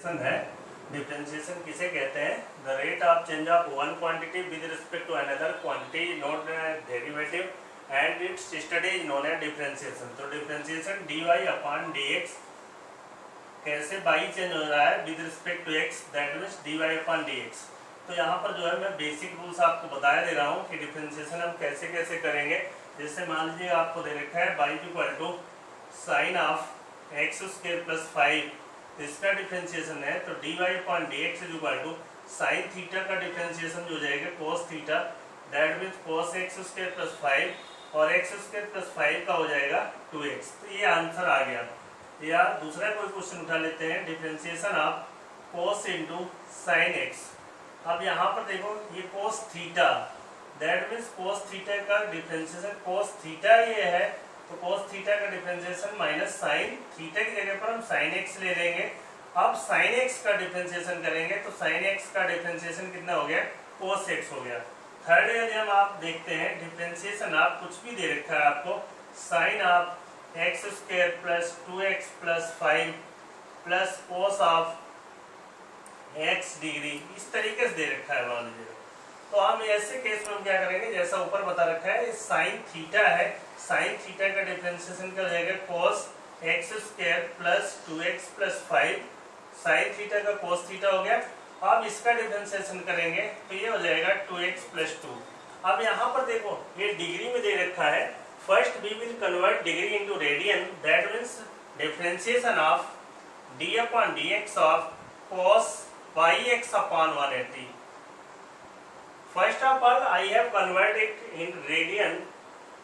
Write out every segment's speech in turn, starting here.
है। डिफरेंशिएशन किसे कहते हैं? The rate of change of one quantity with respect to another quantity not derivative and its study is known as differentiation. तो differentiation dy upon dx कैसे by change हो रहा है with respect to x, that means dy upon dx। तो यहाँ पर जो है मैं बेसिक रूल्स आपको बताया दे रहा हूँ कि डिफरेंशिएशन हम कैसे कैसे करेंगे। जैसे मान लीजिए आपको दे रखा है y equal to sine of x square plus 5, इसका डिफरेंशिएशन है तो dy upon dx is equal to sine theta का डिफरेंशिएशन जो हो जाएगा cos theta, that means cos x square plus 5 और x स्क्वायर प्लस 5 का हो जाएगा 2x। तो ये आंसर आ गया। या दूसरा कोई क्वेश्चन उठा लेते हैं, differentiation of cos into sine x. अब यहाँ पर देखो ये cos theta, that means cos theta का डिफरेंशिएशन cos थीटा ये है तो cos थीटा का डिफरेंशिएशन माइनस साइन थीटा की जगह पर हम साइन एक्स ले लेंगे। अब साइन एक्स का डिफरेंशिएशन करेंगे तो साइन एक्स का डिफरेंशिएशन कितना हो गया? cos एक्स हो गया। थर्ड यदि हम आप देखते हैं डिफरेंशिएशन आप कुछ भी दे रखा है आपको sine of x square plus 2x plus 5 plus cos of x degree, इस तरीके से दे रखा है मान लीजिए। तो हम ऐसे केस में हम क्या करेंगे, जैसा ऊपर बता रखा है साइन थीटा है, साइन थीटा का डिफरेंशिएशन क्या हो जाएगा cos x square plus 2x plus 5, sign theta का cos थीटा हो गया। अब इसका डिफरेंशिएशन करेंगे तो ये हो जाएगा 2x प्लस 2। अब यहाँ पर देखो ये डिग्री में दे रखा है, first we will convert degree into radian, that means differentiation of d upon dx of cos pi x upon 180. First of all, I have converted it in radian,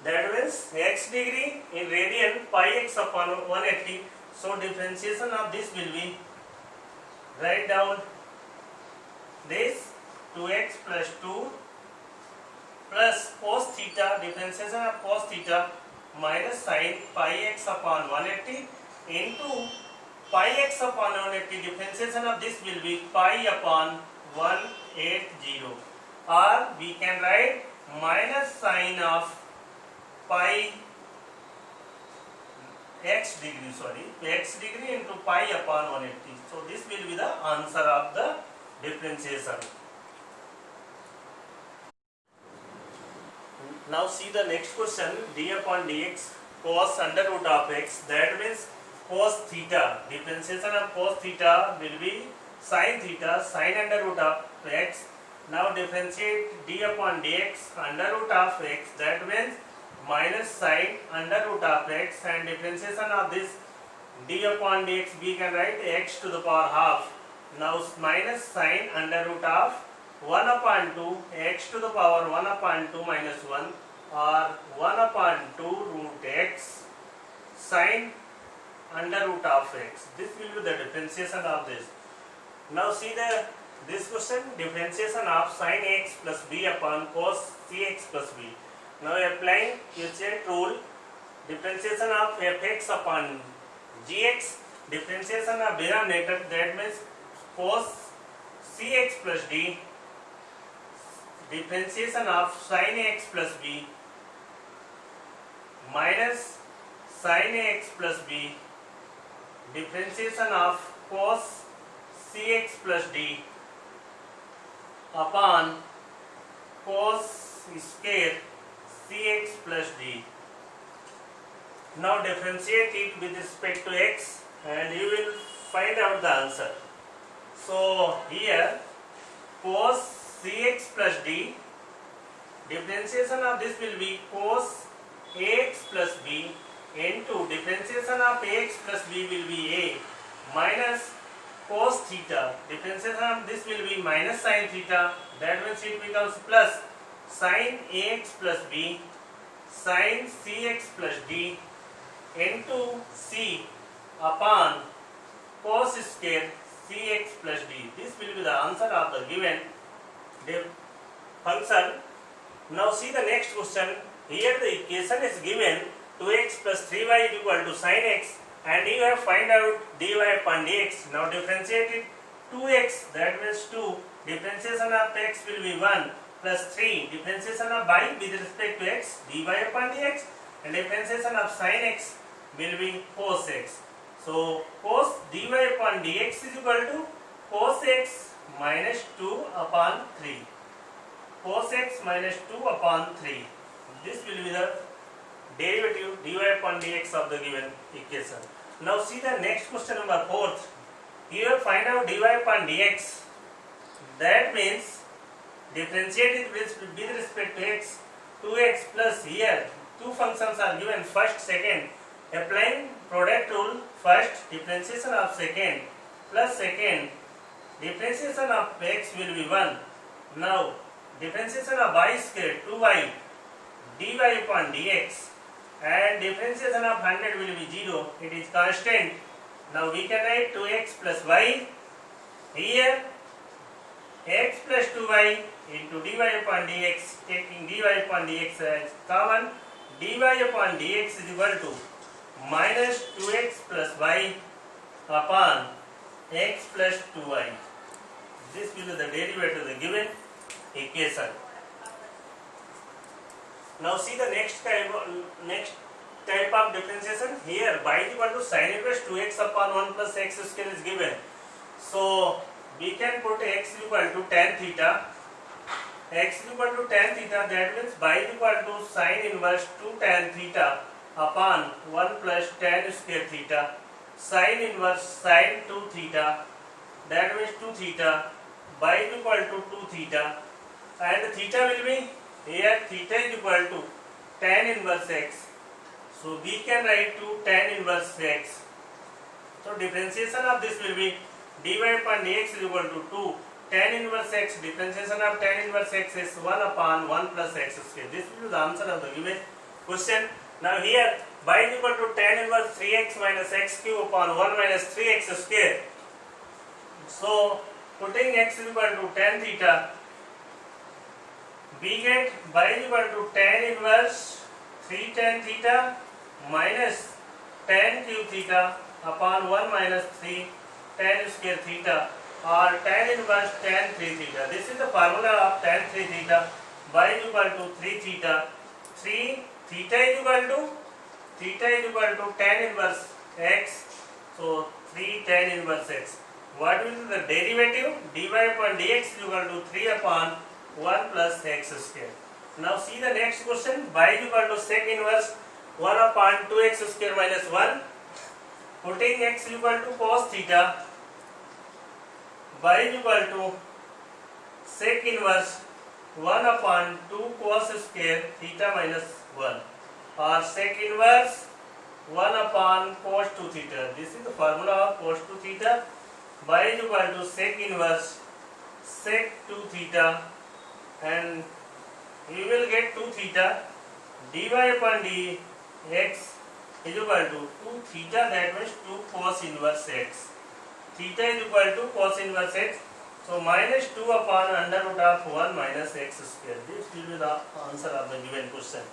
that means x degree in radian pi x upon 180. So differentiation of this will be, write down this 2x plus 2 plus cos theta, differentiation of cos theta minus sin pi x upon 180 into pi x upon 180, differentiation of this will be pi upon 180, or we can write minus sin of pi x degree into pi upon 180. So this will be the answer of the differentiation. Now see the next question, d upon dx cos under root of x, that means cos theta, differentiation of cos theta will be sin theta, sin under root of x. Now differentiate d upon dx under root of x, that means minus sin under root of x, and differentiation of this d upon dx we can write x to the power half. Now minus sin under root of 1 upon 2 x to the power 1 upon 2 minus 1, or 1 upon 2 root x sin under root of x. This will be the differentiation of this. Now see this question, differentiation of sin x plus b upon cos cx plus b. Now applying Euclid rule, differentiation of fx upon gx, differentiation of denominator, that means cos cx plus d, differentiation of sin x plus b minus sin x plus b, differentiation of cos cx plus d upon cos square cx plus d. Now differentiate it with respect to x and you will find out the answer. So here cos cx plus d, differentiation of this will be cos ax plus b into differentiation of ax plus b will be a minus cos theta, differentiation of this will be minus sin theta, that means it becomes plus sin ax plus b sin cx plus d into c upon cos square cx plus d. This will be the answer of the given function. Now see the next question. Here the equation is given 2x plus 3y is equal to sin x, and you have find out dy upon dx. Now differentiate it 2x, that means 2, differentiation of x will be 1 plus 3, differentiation of y with respect to x dy upon dx, and differentiation of sin x will be cos x. So cos dy upon dx is equal to cos x minus 2 upon 3. Cos x minus 2 upon 3. This will be the derivative dy upon dx of the given equation. Now see the next question number 4. Here find out dy upon dx. That means differentiate it with respect to x. 2x plus here two functions are given, first, second. Applying product rule, first differentiation of second plus second differentiation of x will be 1. Now differentiation of y square 2y dy upon dx and differentiation of 100 will be 0. It is constant. Now we can write 2x plus y. Here x plus 2y into dy upon dx, taking dy upon dx as common, dy upon dx is equal to minus 2x plus y upon x plus 2y. This will be the derivative of the given equation. Now see the next type of differentiation. Here y is equal to sin inverse 2x upon 1 plus x square is given. So we can put x is equal to tan theta. X is equal to tan theta, that means y is equal to sin inverse 2 tan theta upon 1 plus tan square theta. Sin inverse sin 2 theta, that means 2 theta. Y is equal to 2 theta. And theta will be, here theta is equal to tan inverse x. So we can write 2 tan inverse x. So differentiation of this will be dy upon dx is equal to 2 tan inverse x. Differentiation of tan inverse x is 1 upon 1 plus x square. This will be the answer of the given question. Now here y is equal to tan inverse 3x minus x cube upon 1 minus 3x square. So putting x is equal to tan theta, we get y is equal to tan inverse 3 tan theta minus tan cube theta upon 1 minus 3 tan square theta, or tan inverse tan 3 theta. This is the formula of tan 3 theta. Y is equal to 3 theta. 3 theta is equal to tan inverse x. So 3 tan inverse x. What will be the derivative? Dy upon dx is equal to 3 upon 1 plus x square. Now see the next question. Y is equal to sec inverse 1 upon 2x square minus 1. Putting x is equal to cos theta, y is equal to sec inverse 1 upon 2 cos square theta minus 1, or sec inverse 1 upon cos 2 theta. This is the formula of cos 2 theta. Y is equal to sec inverse sec 2 theta, and we will get 2 theta. Dy upon dx is equal to 2 theta, that means 2 cos inverse x. Theta is equal to cos inverse x. So minus 2 upon under root of 1 minus x square. This will be the answer of the given question.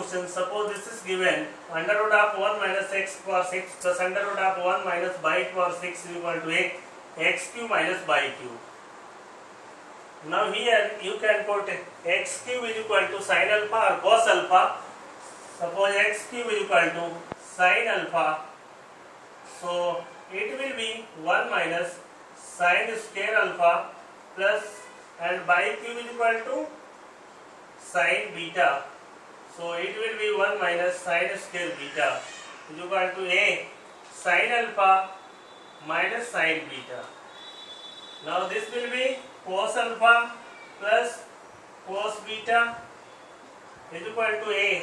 Suppose this is given under root of 1 minus x power 6 plus under root of 1 minus y power 6 is equal to x cube minus y cube. Now here you can put x cube is equal to sin alpha or cos alpha. Suppose x cube is equal to sin alpha. So it will be 1 minus sin square alpha plus, and y cube is equal to sin beta. So it will be 1 minus sin square beta is equal to a sin alpha minus sin beta. Now this will be cos alpha plus cos beta is equal to a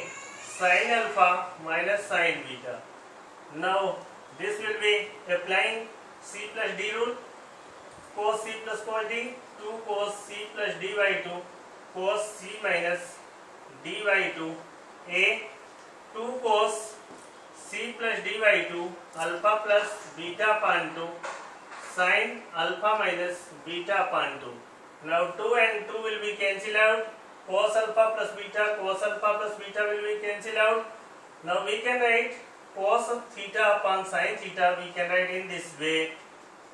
sin alpha minus sin beta. Now this will be applying c plus d rule. Cos c plus cos d, 2 cos c plus d by 2 cos c minus d by 2 a 2 cos c plus d by 2 alpha plus beta upon 2 sin alpha minus beta upon 2. Now 2 and 2 will be cancelled out. Cos alpha plus beta will be cancelled out. Now we can write cos of theta upon sin theta. We can write in this way: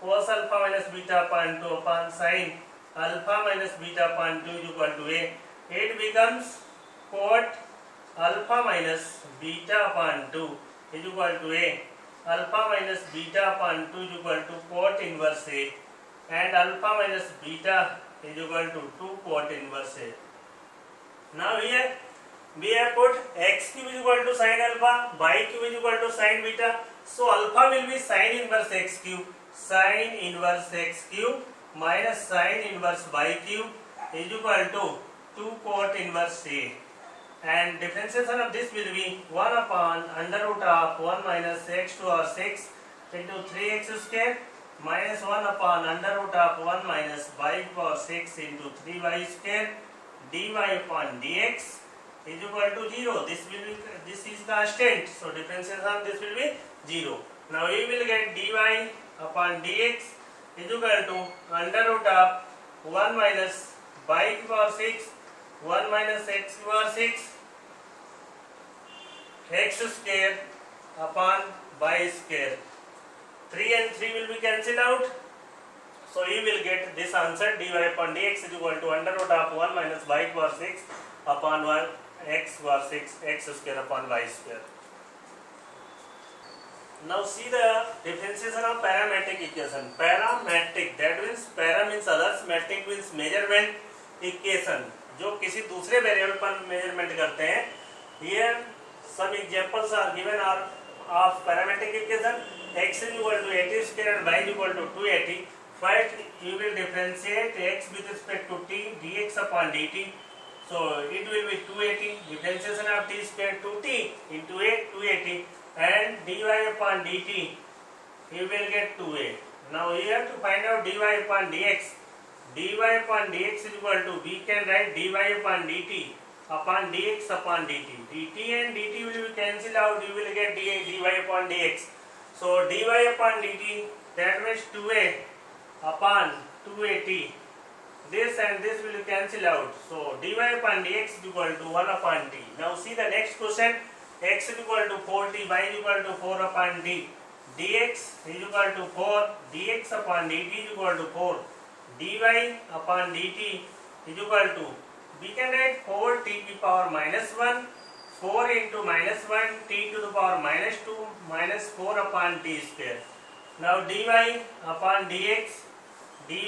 cos alpha minus beta upon 2 upon sin alpha minus beta upon 2 is equal to a. It becomes cot alpha minus beta upon 2 is equal to a. alpha minus beta upon 2 is equal to cot inverse A, and alpha minus beta is equal to 2 cot inverse A. Now here we have put x cube is equal to sin alpha, y cube is equal to sin beta. So alpha will be sin inverse x cube. Sin inverse x cube minus sin inverse y cube is equal to 2 cot inverse A. And differentiation of this will be 1 upon under root of 1 minus x to our 6 into 3x square minus 1 upon under root of 1 minus y power 6 into 3y square dy upon dx is equal to 0. This is constant, so differentiation of this will be 0. Now we will get dy upon dx is equal to under root of 1 minus y power 6 1 minus x power 6 x square upon y square. 3 and 3 will be cancelled out, so you will get this answer dy upon dx is equal to under root of 1 minus y power 6 upon 1 x power 6 x square upon y square. Now see the differentiation of parametric equation. Parametric, that means para means others, metric means measurement equation, जो किसी दूसरे variable पर measurement करते हैं. Here some examples are given are of parametric equation. X is equal to 80 square and y is equal to 280. First you will differentiate x with respect to t dx upon dt. So it will be 280. Differentiation of t square 2t into a 280 and dy upon dt you will get 2a. Now you have to find out dy upon dx. dy upon dx is equal to, we can write dy upon dt upon dx upon dt. dt and dt will be cancelled out, you will get dy upon dx. So dy upon dt, that means 2a upon 280. This and this will cancel out. So dy upon dx is equal to 1 upon t. Now see the next question. X is equal to 4t, y is equal to 4 upon d. dx is equal to 4, dx upon dt is equal to 4. dy upon dt is equal to, we can write 4 t to the power minus 1, 4 into minus 1 t to the power minus 2 minus 4 upon t square. Now dy upon dx, dy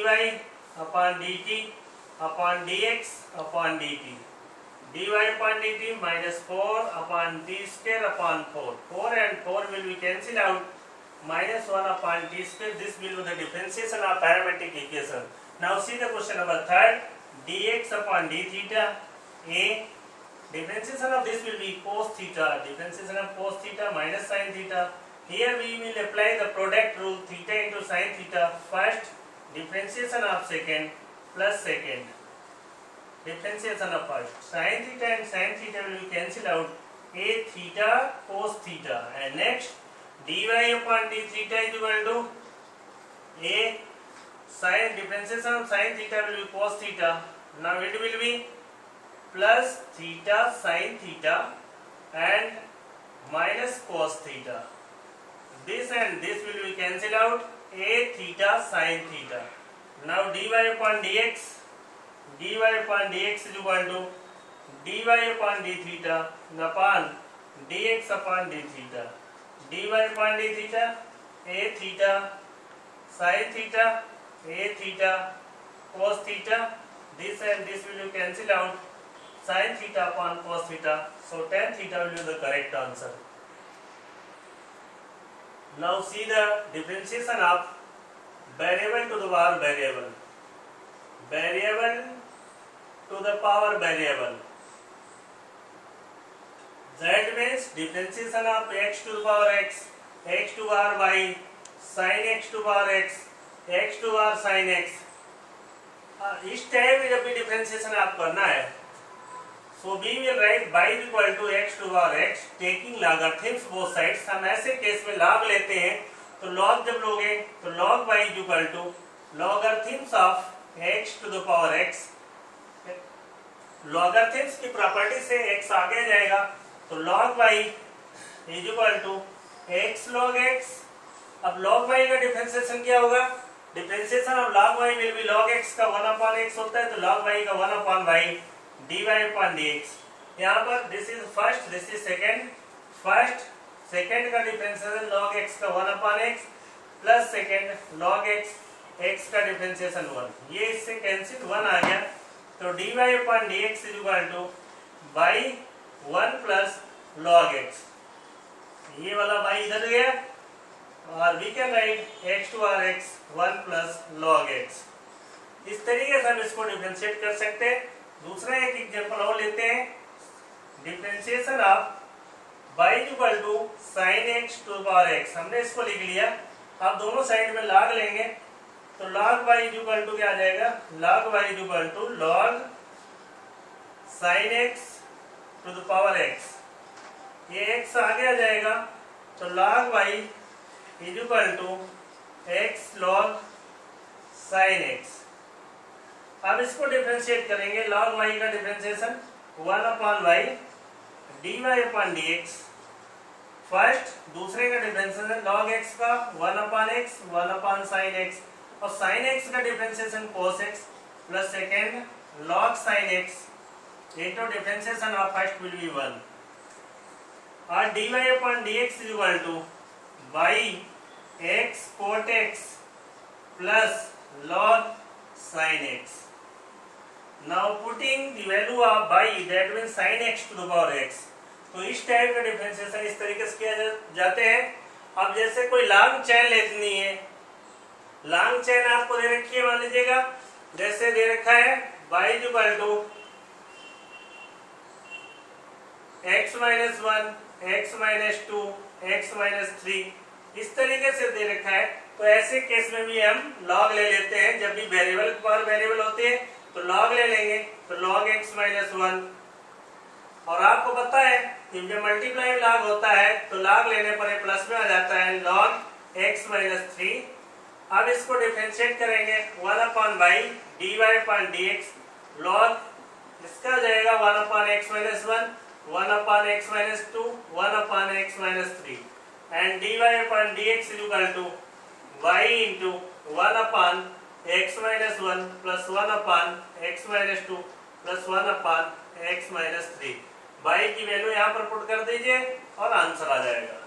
upon dt upon dx upon dt. dy upon dt minus 4 upon t square upon 4. 4 and 4 will be cancelled out, minus 1 upon t square. This will be the differentiation of parametric equation. Now see the question number 3rd. dx upon d theta a. Differentiation of this will be cos theta. Differentiation of cos theta minus sin theta. Here we will apply the product rule, theta into sin theta. First differentiation of second plus second. Differentiation of first. Sin theta and sin theta will be cancelled out. A theta cos theta. And next dy upon d theta is equal to a sin, differentiation of sin theta will be cos theta. Now it will be plus theta sin theta and minus cos theta. This and this will be cancelled out. A theta sin theta. Now dy upon dx, dy upon dx is equal to dy upon d theta upon dx upon d theta. dy upon d theta, a theta sin theta, a theta cos theta. This and this will be cancelled out, sin theta upon cos theta. So tan theta will be the correct answer. Now see the differentiation of variable to the power variable. Variable to the power variable. That means differentiation of x to the power x, x to the power y, sin x to the power x, x to the power sin x. इस type जब भी differentiation आप करना है, so we will write y is equal to x to the power x, taking logarithms both sides. हम ऐसे case में log लेते हैं, तो log जब लोगे तो log y is equal to logarithms of x to the power x. logarithms की प्रॉपर्टी से x आगे जाएगा, तो log y is equal to x log x. अब log y का डिफरेंशिएशन क्या होगा? Differentiation of log y will be log x का 1 upon x होता है, तो log y का 1 upon y dy upon dx. यहाँ पर this is first, this is second. First second का डिफरेंशिएशन log x का 1/x plus second log x का डिफरेंशिएशन 1, ये इससे कैंसिल 1 आ गया, तो dy/dx equal to by 1 plus log x, ये वाला बाई इधर गया और we can write x to r x 1 plus log x। इस तरीके से हम इसको डिफरेंशिएट कर सकते हैं। दूसरा एक एग्जांपल और लेते हैं, differentiation of y equal to sine x to the power x, हमने इसको लिख लिया। अब दोनों साइड में log लेंगे तो log y इक्वल टू क्या आ जाएगा, log y equal to log sine x to the power x, ये x आगे आ जाएगा तो log y equal to x log sine x। अब इसको डिफरेंशिएट करेंगे, log y का डिफरेंशिएशन 1/y dy/dx, फर्स्ट दूसरे का डिफरेंशिएशन log x का 1/x 1/sin x, और sin x का differentiation cos x plus second log sin x into differentiation of first will be 1, और dy/dx equal to by x cot x plus log sin x। Now putting the value of y, that means sin x to the power x, तो इस type का differentiation इस तरीके से किया जाते हैं। अब जैसे कोई लॉन्ग चेन लेनी है, लॉन्ग चेन आपको दे रखी है, मान लीजिएगा जैसे दे रखा है y equal to x-1 x-2 x-3, इस तरीके से दे रखा है। तो ऐसे केस में भी हम log ले लेते हैं, जब भी वेरिएबल पर वेरिएबल होते हैं तो log ले लेंगे, तो log x-1, और आपको पता है कि जब मल्टीप्लाई log होता है तो log लेने पर प्लस में आ जाता है log x-3। अब इसको डिफरेंशिएट करेंगे 1/y dy/dx, log इसका जाएगा 1/x-1 1/x-2 1/x-3, and dy/dx equal to y into 1/x-1 plus 1/x-2 plus 1/x-3। y की वैल्यू यहाँ पर पुट कर दीजिए और आंसर आ जाएगा।